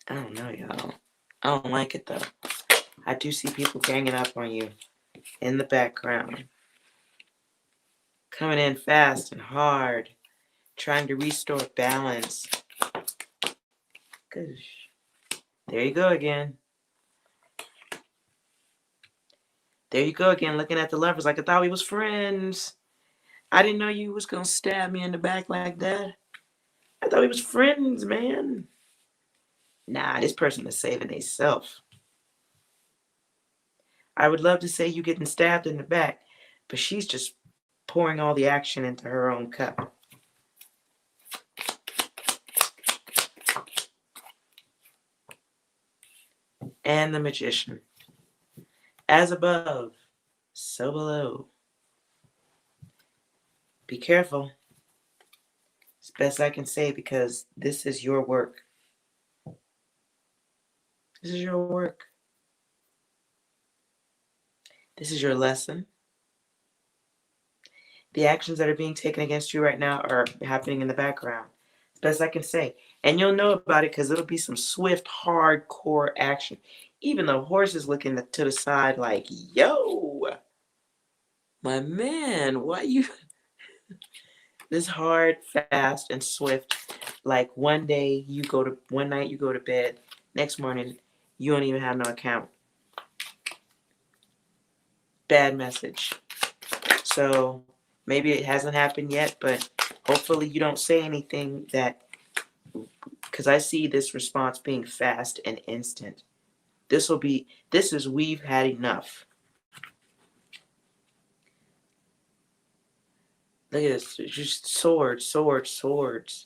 don't know, y'all. I don't like it, though. I do see people ganging up on you in the background. Coming in fast and hard. Trying to restore balance. Gosh. There you go again. There you go again, looking at the lovers like I thought we was friends. I didn't know you was gonna stab me in the back like that. I thought we was friends, man. Nah, this person is saving theyself. I would love to say you getting stabbed in the back, but she's just pouring all the action into her own cup. And the Magician. As above, so below. Be careful. It's best I can say because this is your work. This is your work. This is your lesson. The actions that are being taken against you right now are happening in the background. It's best I can say. And you'll know about it because it'll be some swift, hardcore action. Even the horse is looking to the side like, yo, my man, why you... This hard, fast, and swift. Like one night you go to bed, next morning you don't even have no account. Bad message. So maybe it hasn't happened yet, but hopefully you don't say anything that, because I see this response being fast and instant. This is we've had enough. Look at this. Just swords, swords, swords.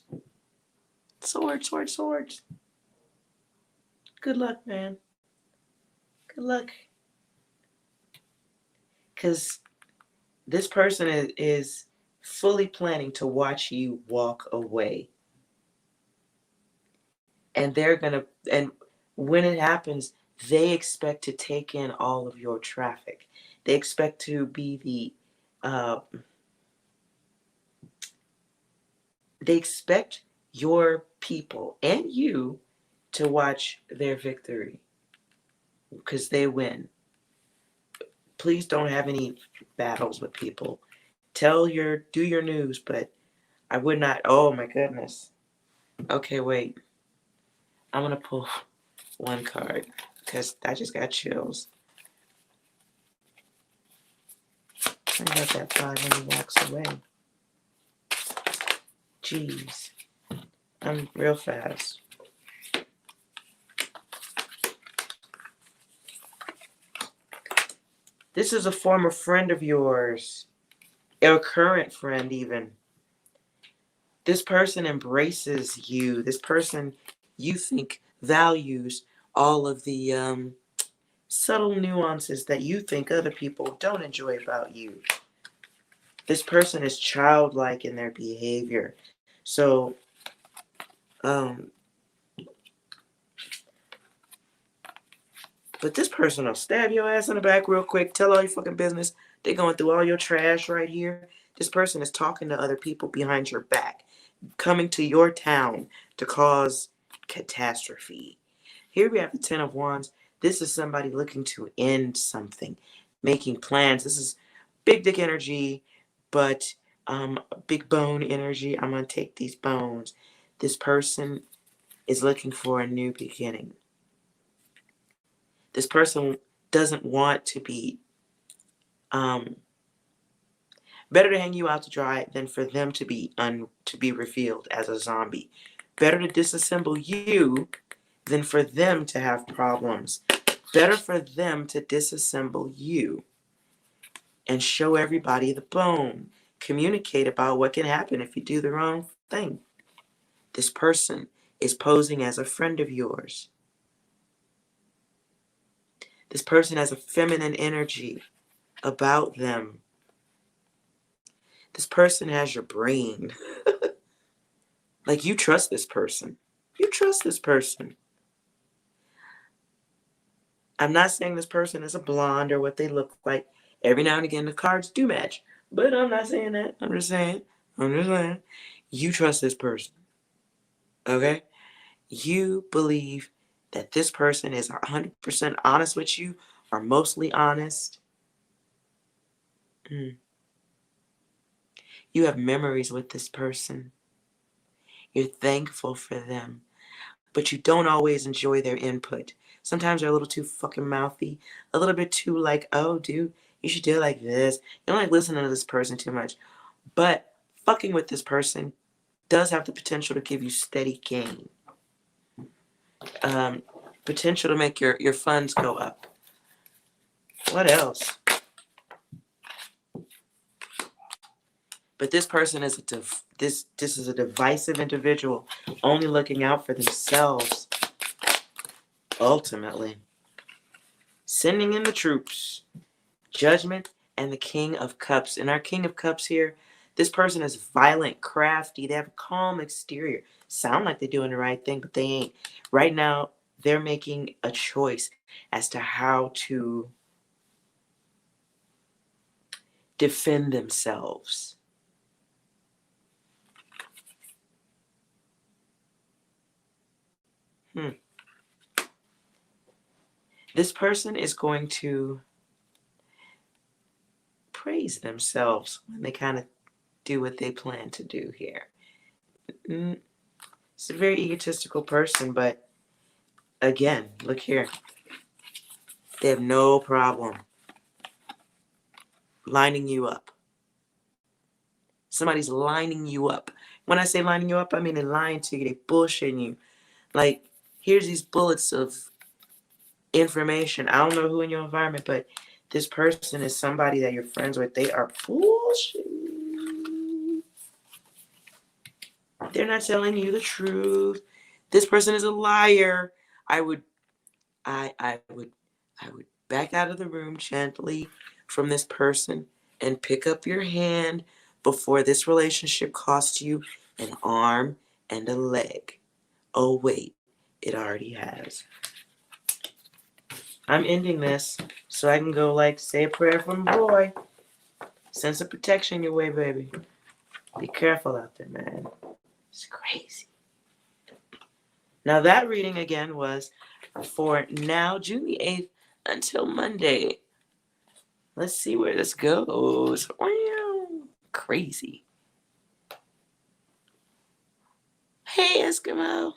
Swords, swords, swords. Good luck, man. Good luck. Because this person is fully planning to watch you walk away. And and when it happens, they expect to take in all of your traffic. They expect to be they expect your people and you to watch their victory because they win. Please don't have any battles with people. Do your news, but I would not. Oh my goodness. Okay, wait. I'm gonna pull one card because I just got chills. I got that 5 when he walks away. Jeez. I'm real fast. This is a former friend of yours, a current friend even. This person embraces you. This person you think values all of the subtle nuances that you think other people don't enjoy about you. This person is childlike in their behavior. So, but this person will stab your ass in the back real quick, tell all your fucking business. They're going through all your trash right here. This person is talking to other people behind your back, coming to your town to cause catastrophe. Here we have the 10 of Wands. This is somebody looking to end something, making plans. This is big dick energy, but big bone energy. I'm going to take these bones. This person is looking for a new beginning. This person doesn't want to be better to hang you out to dry than for them to be revealed as a zombie. Better to disassemble you than for them to have problems. Better for them to disassemble you and show everybody the bone. Communicate about what can happen if you do the wrong thing. This person is posing as a friend of yours. This person has a feminine energy about them. This person has your brain. Like, you trust this person. You trust this person. I'm not saying this person is a blonde or what they look like. Every now and again, the cards do match. But I'm not saying that. I'm just saying. You trust this person. Okay? You believe that this person is 100% honest with you, or mostly honest. You have memories with this person. You're thankful for them, but you don't always enjoy their input. Sometimes they're a little too fucking mouthy, a little bit too like, oh, dude, you should do it like this. You don't like listening to this person too much. But fucking with this person does have the potential to give you steady gain. Potential to make your funds go up. What else? But this person is this is a divisive individual, only looking out for themselves. Ultimately, sending in the troops, Judgment, and the King of Cups. And our King of Cups here, this person is violent, crafty. They have a calm exterior. Sound like they're doing the right thing, but they ain't. Right now, they're making a choice as to how to defend themselves. This person is going to praise themselves when they kind of do what they plan to do here. It's a very egotistical person, but again, look here. They have no problem lining you up. Somebody's lining you up. When I say lining you up, I mean they're lying to you. They're bullshitting you. Like, here's these bullets of information. I don't know who in your environment, but this person is somebody that you're friends with. They are bullshitting. They're not telling you the truth. This person is a liar. I would back out of the room gently from this person and pick up your hand before this relationship costs you an arm and a leg. Oh wait, it already has. I'm ending this so I can go like say a prayer for my boy. Send some protection your way, baby. Be careful out there, man. It's crazy. Now that reading again was for now, June the 8th until Monday. Let's see where this goes. Wow. Crazy. Hey, Eskimo.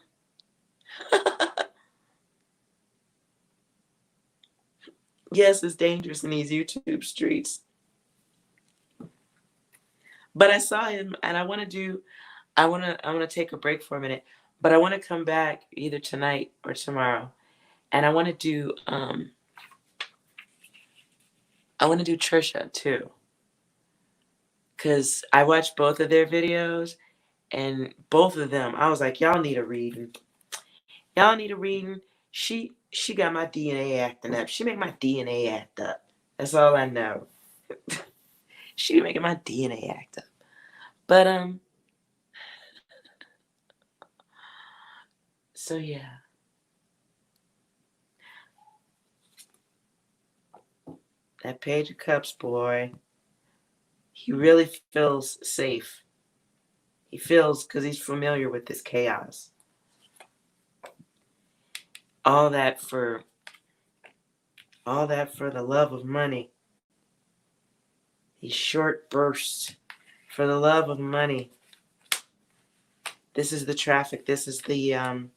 Yes, it's dangerous in these YouTube streets. But I saw him and I want to take a break for a minute, but I want to come back either tonight or tomorrow. And I want to do Trisha too. Cuz I watched both of their videos and both of them I was like, y'all need a reading. Y'all need a reading. She got my DNA acting up. She make my DNA act up. That's all I know. She be making my DNA act up. But so yeah. That Page of Cups boy, he really feels safe. He feels because he's familiar with this chaos. All that for the love of money. These short bursts for the love of money. This is the traffic. This is the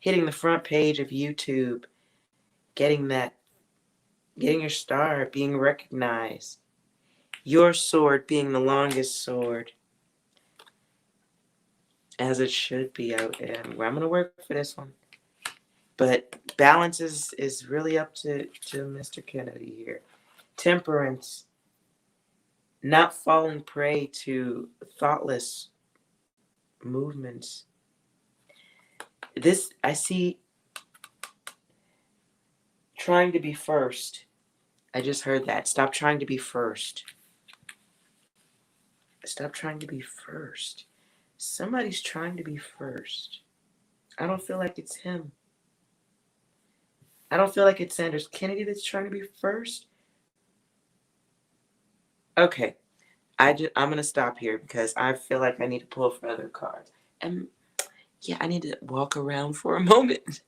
hitting the front page of YouTube, getting your star, being recognized. Your sword being the longest sword. As it should be out there. I'm going to work for this one. But balance is really up to Mr. Kennedy here. Temperance. Not falling prey to thoughtless movements. This, I see trying to be first. I just heard that. Stop trying to be first. Stop trying to be first. Somebody's trying to be first. I don't feel like it's him. I don't feel like it's Sanders Kennedy that's trying to be first. Okay, I'm gonna stop here because I feel like I need to pull for other cards. And yeah, I need to walk around for a moment.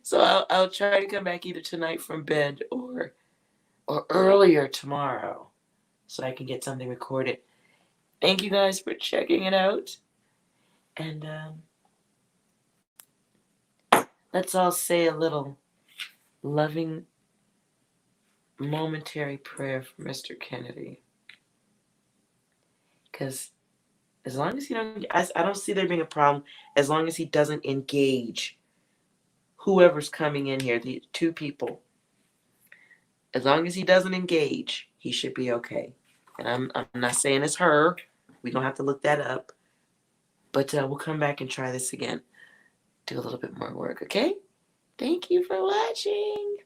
So I'll try to come back either tonight from bed or earlier tomorrow so I can get something recorded. Thank you guys for checking it out. And let's all say a little loving, momentary prayer for Mr. Kennedy. Because as long as he don't, I don't see there being a problem as long as he doesn't engage whoever's coming in here, the two people. As long as he doesn't engage, he should be okay. And I'm not saying it's her. We don't have to look that up. But we'll come back and try this again. Do a little bit more work, okay? Thank you for watching.